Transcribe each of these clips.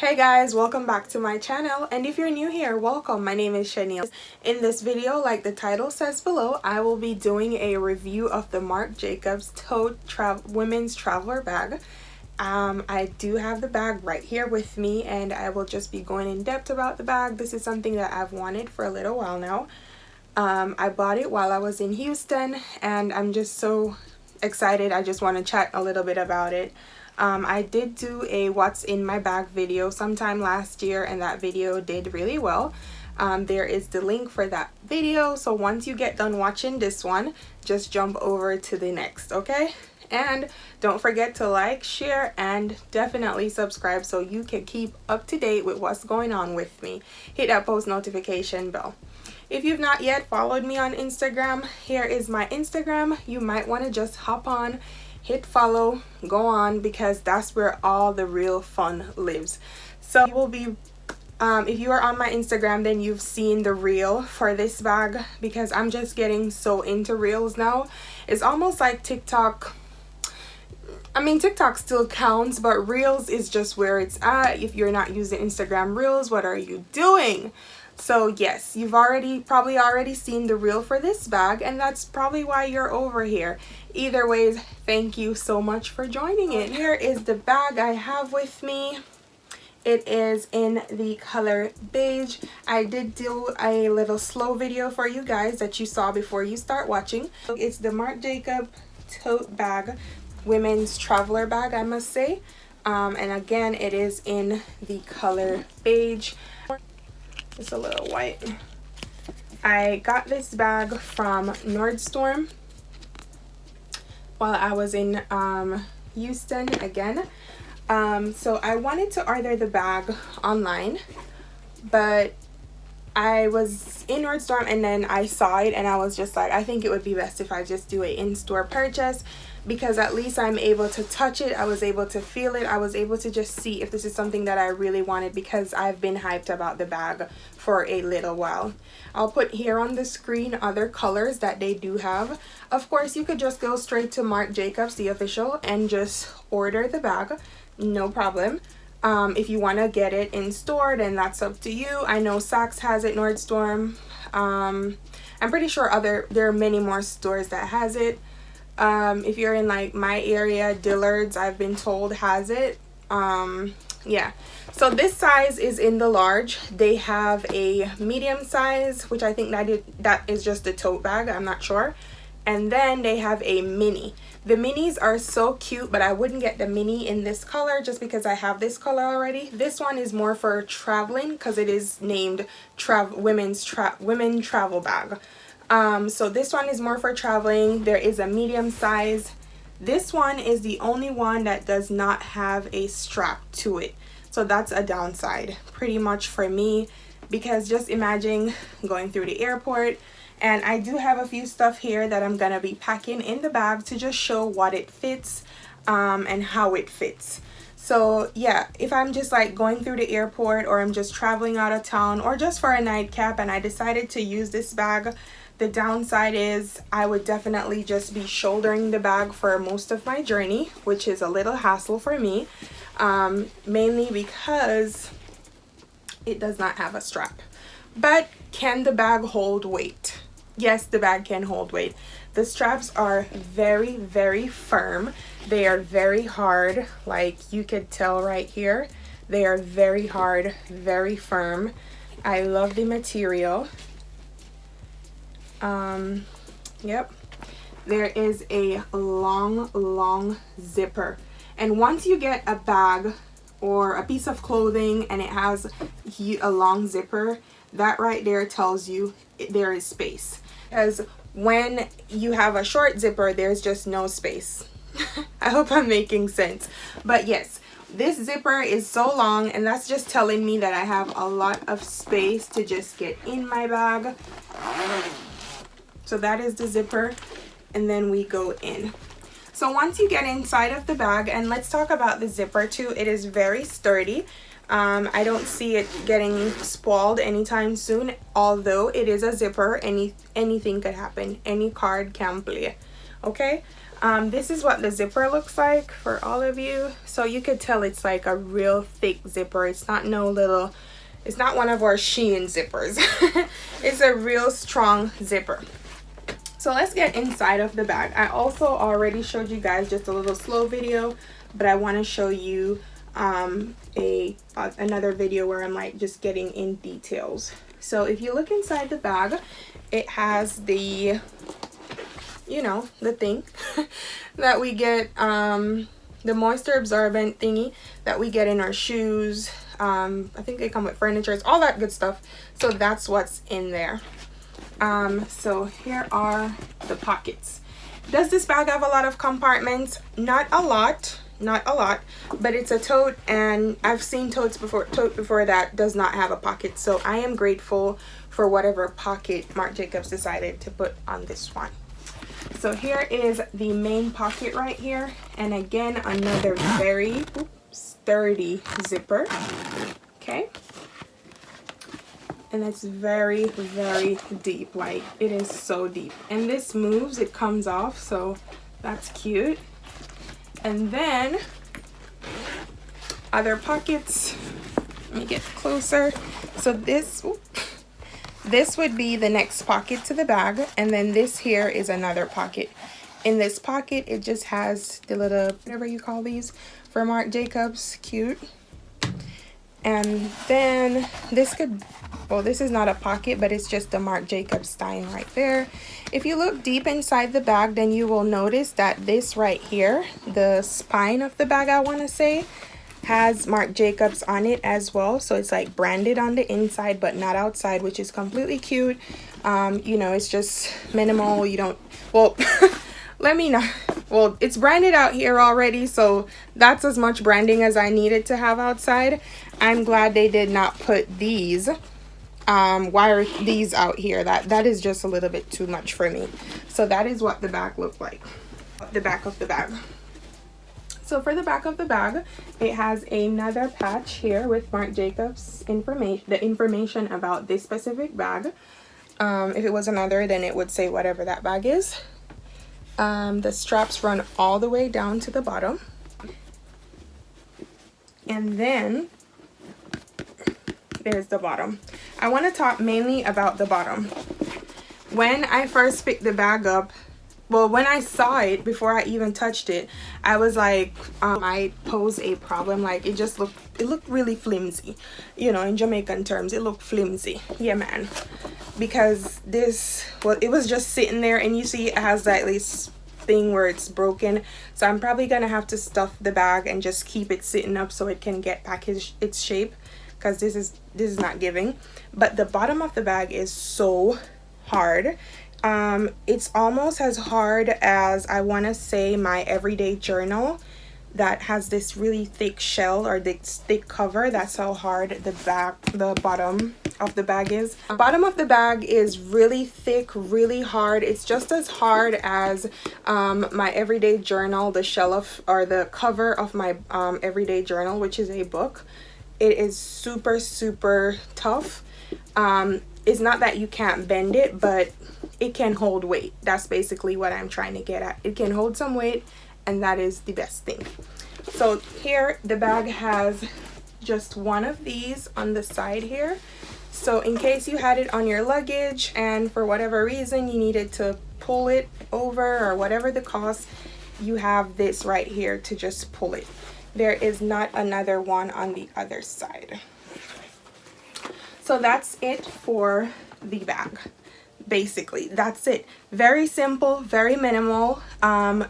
Hey guys, welcome back to my channel, and if you're new here, welcome. My name is Shein. In this video, like the title says below, I will be doing a review of the Marc Jacobs Tote women's traveler bag. I do have the bag right here with me, and I will just be going in depth about the bag. This is something that I've wanted for a little while now. I bought it while I was in Houston, and I'm just so excited. I just want to chat a little bit about it. I did do a what's in my bag video sometime last year, and that video did really well. There is the link for that video, so once you get done watching this one, just jump over to the next, okay? And don't forget to like, share, and definitely subscribe so you can keep up to date with what's going on with me. Hit that post notification bell. If you've not yet followed me on Instagram, here is my Instagram. You might want to just hop on, hit follow, go on, because that's where all the real fun lives. So you will be if you are on my Instagram, then you've seen the reel for this bag, because I'm just getting so into reels now. It's almost like TikTok. I mean, TikTok still counts, but reels is just where it's at. If you're not using Instagram reels, what are you doing? So yes, you've probably already seen the reel for this bag, and that's probably why you're over here. Either ways, thank you so much for joining it. Here is the bag I have with me. It is in the color beige. I did do a little slow video for you guys that you saw before you start watching. It's the Marc Jacobs tote bag, women's traveler bag, I must say. And again, it is in the color beige. It's a little white. I got this bag from Nordstrom while I was in Houston again. So I wanted to order the bag online, but I was in Nordstrom and then I saw it and I was just like, I think it would be best if I just do an in-store purchase, because at least I'm able to touch it, I was able to feel it, I was able to just see if this is something that I really wanted, because I've been hyped about the bag for a little while. I'll put here on the screen other colors that they do have. Of course, you could just go straight to Marc Jacobs, the official, and just order the bag, no problem. If you want to get it in store, then that's up to you. I know Saks has it, Nordstrom. I'm pretty sure there are many more stores that has it. If you're in like my area, Dillard's, I've been told, has it. Yeah, so this size is in the large. They have a medium size, which I think that is just a tote bag, I'm not sure. And then they have a mini. The minis are so cute, but I wouldn't get the mini in this color just because I have this color already. This one is more for traveling because it is named women travel bag. So this one is more for traveling. There is a medium size. This one is the only one that does not have a strap to it. So that's a downside pretty much for me, because just imagine going through the airport. And I do have a few stuff here that I'm gonna be packing in the bag to just show what it fits and how it fits. So yeah, if I'm just like going through the airport, or I'm just traveling out of town, or just for a nightcap and I decided to use this bag, the downside is I would definitely just be shouldering the bag for most of my journey, which is a little hassle for me, mainly because it does not have a strap. But can the bag hold weight? Yes, the bag can hold weight. The straps are very, very firm. They are very hard, like you could tell right here. They are very hard, very firm. I love the material. Yep. There is a long zipper. And once you get a bag or a piece of clothing and it has a long zipper, that right there tells you there is space. Because when you have a short zipper, there's just no space. I hope I'm making sense. But yes, this zipper is so long, and that's just telling me that I have a lot of space to just get in my bag. So that is the zipper, and then we go in. So once you get inside of the bag, and let's talk about the zipper too, it is very sturdy. I don't see it getting spoiled anytime soon, although it is a zipper. Anything could happen. Any card can play, okay? This is what the zipper looks like for all of you. So you could tell it's like a real thick zipper. It's not no little, it's not one of our Shein zippers. It's a real strong zipper. So let's get inside of the bag. I also already showed you guys just a little slow video, but I want to show you another video where I'm like just getting in details. So if you look inside the bag, it has the, you know, the thing that we get, the moisture absorbent thingy that we get in our shoes. I think they come with furniture, it's all that good stuff. So that's what's in there. So here are the pockets. Does this bag have a lot of compartments? Not a lot, but it's a tote, and I've seen tote before that does not have a pocket. So I am grateful for whatever pocket Marc Jacobs decided to put on this one. So here is the main pocket right here, and again another very sturdy zipper. Okay, and it's very, very deep. Like, it is so deep, and this moves, it comes off, so that's cute. And then other pockets, let me get closer. So this would be the next pocket to the bag, and then this here is another pocket. In this pocket, it just has the little, whatever you call these, for Marc Jacobs, cute. And then this could, well, this is not a pocket, but it's just the Marc Jacobs sign right there. If you look deep inside the bag, then you will notice that this right here, the spine of the bag, I want to say, has Marc Jacobs on it as well. So it's like branded on the inside but not outside, which is completely cute. You know, it's just minimal. You don't, well, let me know. Well, it's branded out here already, so that's as much branding as I needed to have outside. I'm glad they did not put these wire these out here. That is just a little bit too much for me. So that is what the bag looked like, the back of the bag. So for the back of the bag, it has another patch here with Marc Jacobs information, the information about this specific bag. If it was another, then it would say whatever that bag is. The straps run all the way down to the bottom, and then there's the bottom. I want to talk mainly about the bottom. When I first picked the bag up, well, when I saw it, before I even touched it, I was like, might pose a problem. Like, it looked really flimsy, you know, in Jamaican terms, it looked flimsy. Yeah, man. Because this, well, it was just sitting there, and you see it has that this thing where it's broken. So I'm probably gonna have to stuff the bag and just keep it sitting up so it can get back its shape, because this is not giving. But the bottom of the bag is so hard. It's almost as hard as, I want to say, my everyday journal that has this really thick shell, or this thick cover. That's how hard the bottom of the bag is. The bottom of the bag is really thick, really hard. It's just as hard as my everyday journal, the shell of, or the cover of my everyday journal, which is a book. It is super, super tough. It's not that you can't bend it, but it can hold weight. That's basically what I'm trying to get at. It can hold some weight, and that is the best thing. So here the bag has just one of these on the side here. So in case you had it on your luggage and for whatever reason you needed to pull it over, or whatever the cost, you have this right here to just pull it. There is not another one on the other side. So that's it for the bag. Basically, that's it. Very simple, very minimal.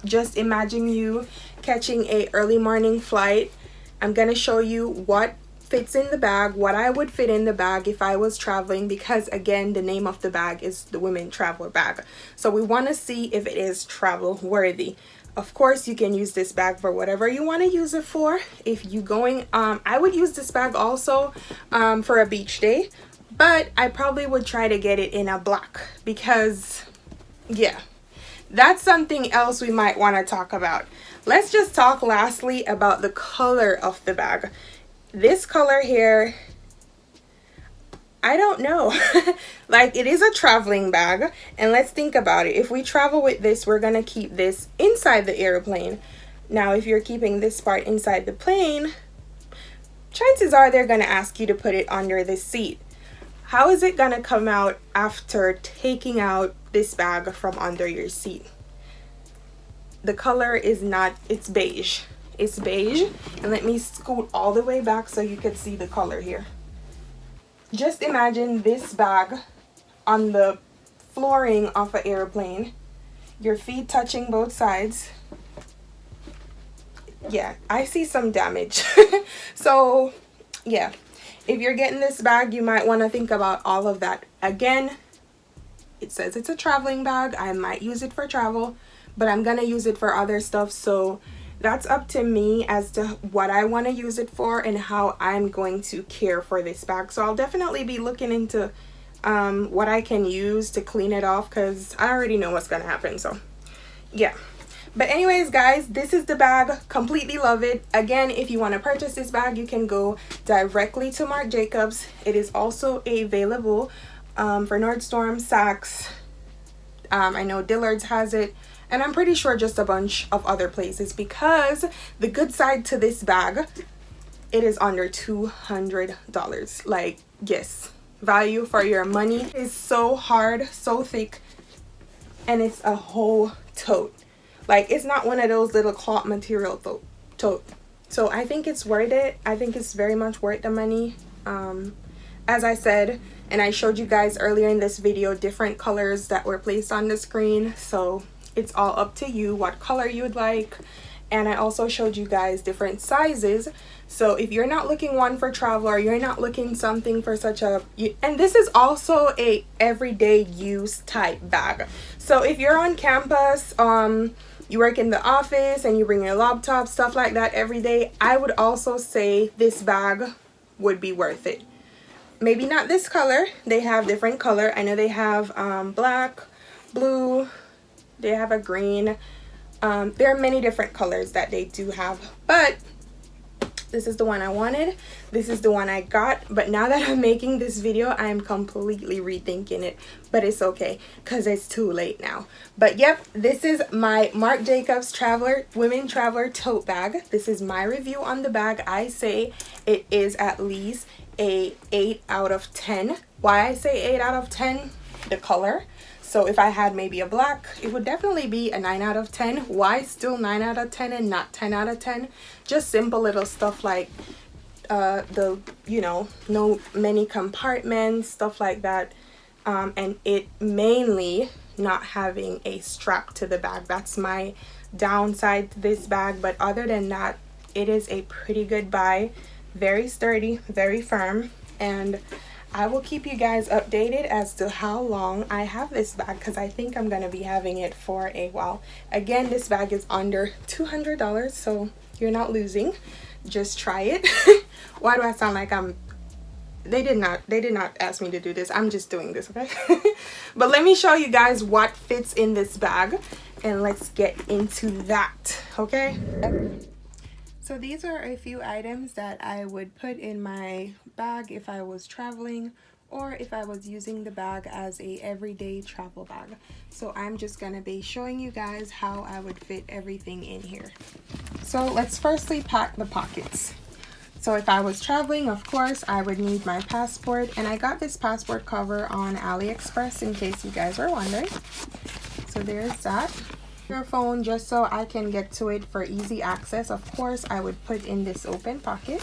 Just imagine you catching a early morning flight. I'm gonna show you what fits in the bag, what I would fit in the bag if I was traveling, because again, the name of the bag is the Women Traveler Bag. So we want to see if it is travel worthy. Of course, you can use this bag for whatever you want to use it for. If you going, I would use this bag also for a beach day, but I probably would try to get it in a black, because yeah, that's something else we might want to talk about. Let's just talk lastly about the color of the bag. This color here, I don't know. Like, it is a traveling bag, and let's think about it. If we travel with this, we're gonna keep this inside the airplane. Now if you're keeping this part inside the plane, chances are they're gonna ask you to put it under the seat. How is it gonna come out after taking out this bag from under your seat? The color is not, it's beige. It's beige. And let me scoot all the way back so you can see the color here. Just imagine this bag on the flooring of an airplane, your feet touching both sides. Yeah, I see some damage. So yeah, if you're getting this bag, you might want to think about all of that. Again, it says it's a traveling bag. I might use it for travel, but I'm gonna use it for other stuff. So that's up to me as to what I want to use it for and how I'm going to care for this bag. So I'll definitely be looking into what I can use to clean it off, because I already know what's gonna happen. So yeah. But anyways, guys, this is the bag. Completely love it. Again, if you want to purchase this bag, you can go directly to Marc Jacobs. It is also available for Nordstrom, Saks. I know Dillard's has it, and I'm pretty sure just a bunch of other places, because the good side to this bag, it is under $200. Like, yes, value for your money. It is so hard, so thick, and it's a whole tote. Like, it's not one of those little cloth material tote. So I think it's worth it. I think it's very much worth the money. As I said, and I showed you guys earlier in this video, different colors that were placed on the screen. So it's all up to you what color you would like. And I also showed you guys different sizes. So if you're not looking one for travel, or you're not looking something for such a, and this is also a everyday use type bag. So if you're on campus, you work in the office and you bring your laptop, stuff like that every day, I would also say this bag would be worth it. Maybe not this color. They have different color. I know they have black, blue, they have a green. There are many different colors that they do have, but this is the one I wanted. This is the one I got. But now that I'm making this video, I am completely rethinking it. But it's okay, because it's too late now. But yep, this is my Marc Jacobs Women Traveler Tote Bag. This is my review on the bag. I say it is at least a 8 out of 10. Why I say 8 out of 10? The color. So if I had maybe a black, it would definitely be a 9 out of 10. Why still 9 out of 10 and not 10 out of 10? Just simple little stuff like the, you know, no many compartments, stuff like that. And it mainly not having a strap to the bag. That's my downside to this bag. But other than that, it is a pretty good buy. Very sturdy, very firm. And I will keep you guys updated as to how long I have this bag, because I think I'm going to be having it for a while. Again, this bag is under $200, so you're not losing. Just try it. Why do I sound like I'm... They did not ask me to do this. I'm just doing this, okay? But let me show you guys what fits in this bag, and let's get into that, okay? So these are a few items that I would put in my bag if I was traveling, or if I was using the bag as a everyday travel bag. So I'm just gonna be showing you guys how I would fit everything in here. So let's firstly pack the pockets. So if I was traveling, of course, I would need my passport, and I got this passport cover on AliExpress in case you guys are wondering. So there's that. Your phone, just so I can get to it for easy access, of course, I would put in this open pocket.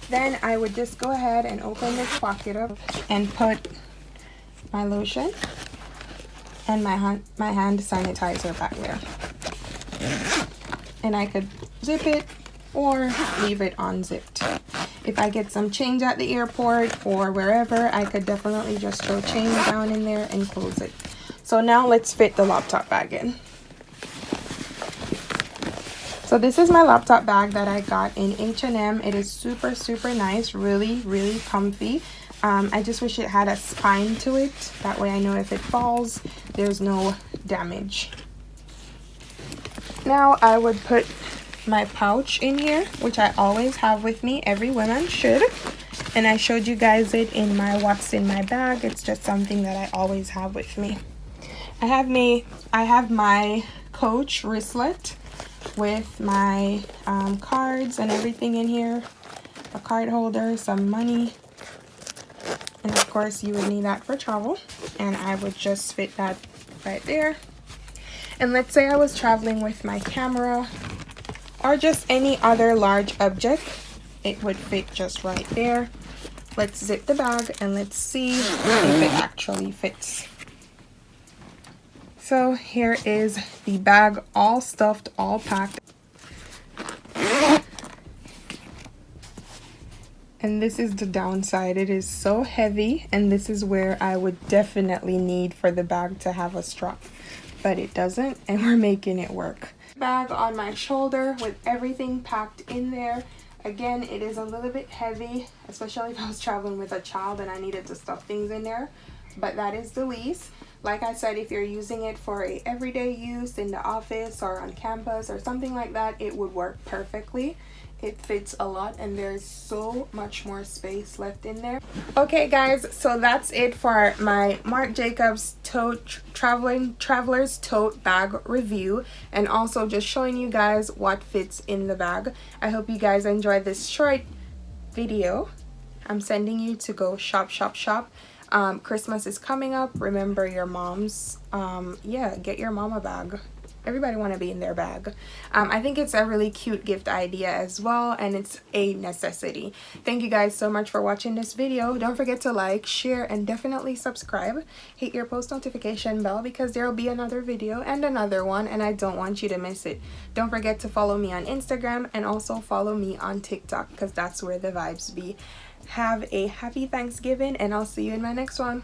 Then I would just go ahead and open this pocket up and put my lotion and my hand sanitizer back there. And I could zip it or leave it unzipped. If I get some change at the airport or wherever, I could definitely just throw change down in there and close it. So now let's fit the laptop bag in. So this is my laptop bag that I got in H&M. It is super, super nice, really, really comfy. I just wish it had a spine to it. That way I know if it falls, there's no damage. Now I would put my pouch in here, which I always have with me. Every woman should. And I showed you guys it in my what's in my bag. It's just something that I always have with me. I have my Coach wristlet with my cards and everything in here. A card holder, some money. And of course you would need that for travel. And I would just fit that right there. And let's say I was traveling with my camera or just any other large object, it would fit just right there. Let's zip the bag and let's see if it actually fits. So here is the bag, all stuffed, all packed. And this is the downside. It is so heavy, and this is where I would definitely need for the bag to have a strap. But it doesn't, and we're making it work. Bag on my shoulder with everything packed in there. Again, it is a little bit heavy, especially if I was traveling with a child and I needed to stuff things in there. But that is the least. Like I said, if you're using it for a everyday use in the office or on campus or something like that, it would work perfectly. It fits a lot and there's so much more space left in there. Okay guys, so that's it for my Marc Jacobs tote traveler's tote bag review, and also just showing you guys what fits in the bag. I hope you guys enjoyed this short video. I'm sending you to go shop. Christmas is coming up. Remember your mom's yeah, get your mom a bag. Everybody want to be in their bag. I think it's a really cute gift idea as well, and it's a necessity. Thank you guys so much for watching this video. Don't forget to like, share, and definitely subscribe. Hit your post notification bell because there will be another video and another one, and I don't want you to miss it. Don't forget to follow me on Instagram and also follow me on TikTok because that's where the vibes be. Have a happy Thanksgiving, and I'll see you in my next one.